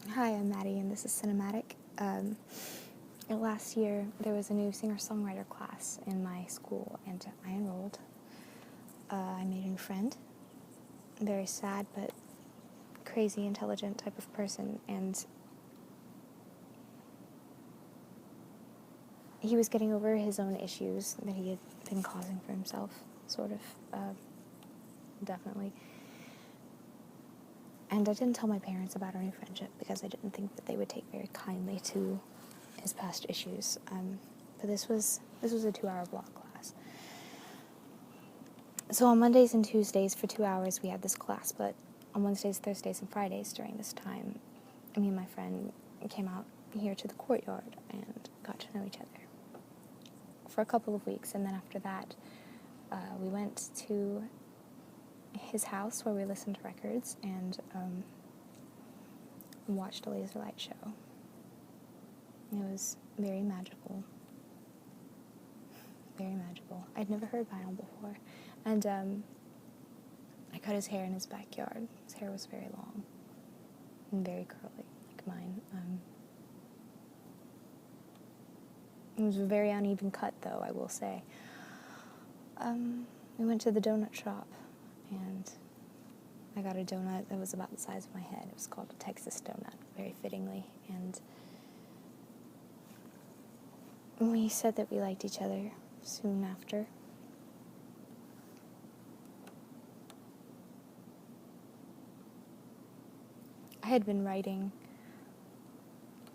Hi, I'm Matti, and this is Cinematic. Last year, there was a new singer-songwriter class in my school, and I enrolled. I made a new friend, very sad but crazy, intelligent type of person, and he was getting over his own issues that he had been causing for himself, sort of, definitely. And I didn't tell my parents about our new friendship because I didn't think that they would take very kindly to his past issues. But this was a 2-hour block class. So on Mondays and Tuesdays for 2 hours we had this class, but on Wednesdays, Thursdays, and Fridays during this time, me and my friend came out here to the courtyard and got to know each other for a couple of weeks, and then after that, we went to his house where we listened to records and watched a laser light show. It was very magical. Very magical. I'd never heard vinyl before. And I cut his hair in his backyard. His hair was very long and very curly, like mine. It was a very uneven cut, though, I will say. We went to the donut shop, and I got a donut that was about the size of my head. It was called a Texas donut, very fittingly. And we said that we liked each other soon after. I had been writing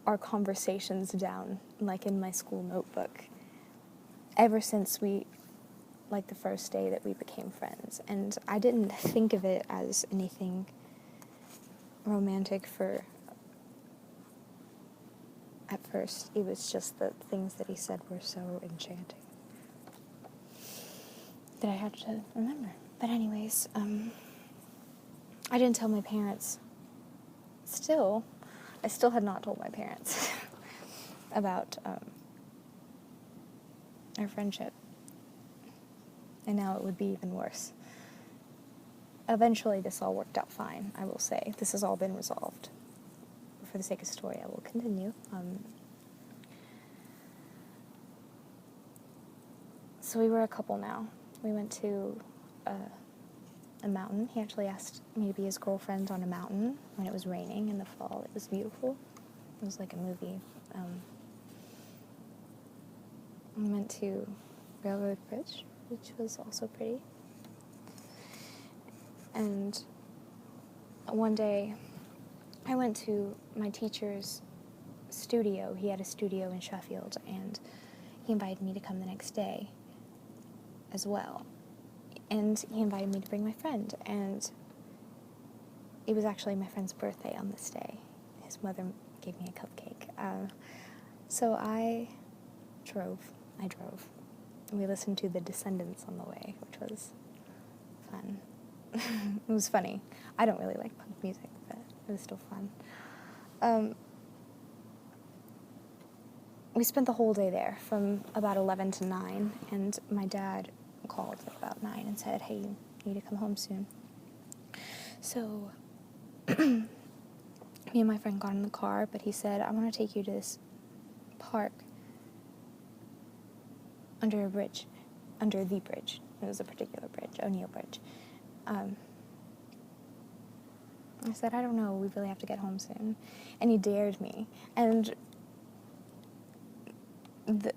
our conversations down, like in my school notebook, ever since the first day that we became friends. And I didn't think of it as anything romantic at first. It was just the things that he said were so enchanting that I had to remember. But anyways, I didn't tell my parents. I still had not told my parents about our friendship. And now it would be even worse. Eventually, this all worked out fine, I will say. This has all been resolved. For the sake of story, I will continue. So we were a couple now. We went to a mountain. He actually asked me to be his girlfriend on a mountain when it was raining in the fall. It was beautiful. It was like a movie. We went to Railroad Bridge, which was also pretty. And one day, I went to my teacher's studio. He had a studio in Sheffield, and he invited me to come the next day as well. And he invited me to bring my friend, and it was actually my friend's birthday on this day. His mother gave me a cupcake. So I drove. We listened to The Descendants on the way, which was fun. It was funny. I don't really like punk music, but it was still fun. We spent the whole day there from about 11 to 9, and my dad called at about 9 and said, "Hey, you need to come home soon." So me and my friend got in the car, but he said, "I want to take you to this park under the bridge. It was a particular bridge, O'Neill Bridge." I said, "I don't know, we really have to get home soon." And he dared me. And the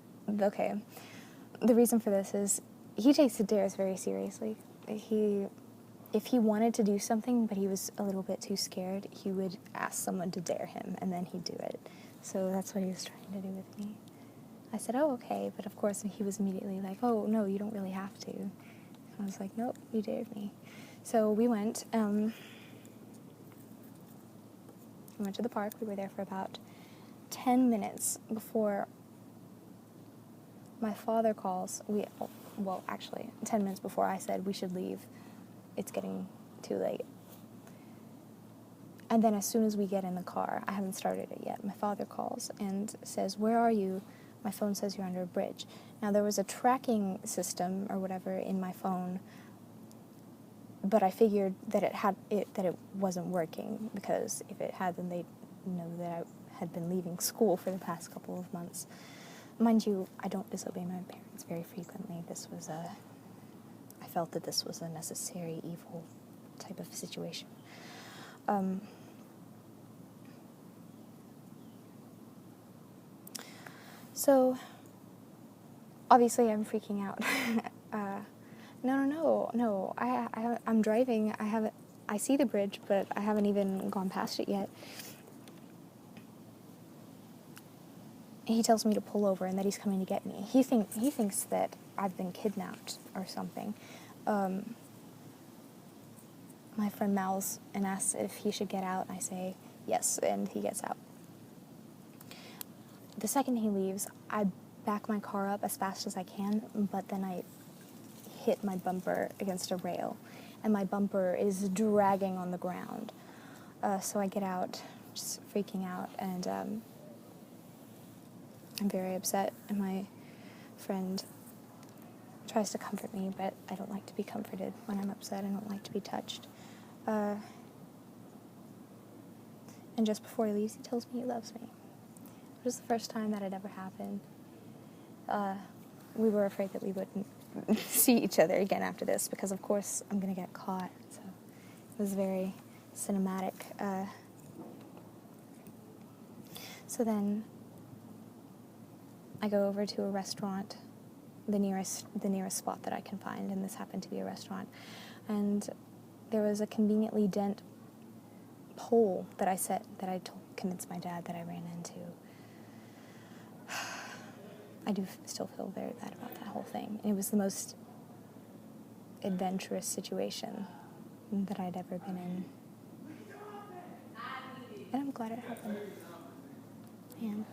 reason for this is he takes the dares very seriously. If he wanted to do something, but he was a little bit too scared, he would ask someone to dare him, and then he'd do it. So that's what he was trying to do with me. I said, "Oh, okay," but of course he was immediately like, "Oh, no, you don't really have to." I was like, "Nope, you dared me." So we went. We went to the park. We were there for about 10 minutes before my father calls. Actually, 10 minutes before I said we should leave. It's getting too late. And then as soon as we get in the car, I haven't started it yet, my father calls and says, "Where are you?" My phone says you're under a bridge. Now, there was a tracking system or whatever in my phone, but I figured that it wasn't working, because if it had, then know that I had been leaving school for the past couple of months. Mind you, I don't disobey my parents very frequently. I felt that this was a necessary evil type of situation. So, obviously I'm freaking out. No, I'm driving. I see the bridge, but I haven't even gone past it yet. He tells me to pull over and that he's coming to get me. He thinks that I've been kidnapped or something. My friend mouths and asks if he should get out. I say yes, and he gets out. The second he leaves, I back my car up as fast as I can, but then I hit my bumper against a rail, and my bumper is dragging on the ground. So I get out, just freaking out, and I'm very upset, and my friend tries to comfort me, but I don't like to be comforted when I'm upset. I don't like to be touched. And just before he leaves, he tells me he loves me. It was the first time that had ever happened. We were afraid that we wouldn't see each other again after this, because of course I'm going to get caught. So it was very cinematic. So then I go over to a restaurant, the nearest spot that I can find, and this happened to be a restaurant. And there was a conveniently dent pole that I convinced my dad that I ran into. I do still feel very bad about that whole thing. It was the most adventurous situation that I'd ever been in. And I'm glad it happened. Man.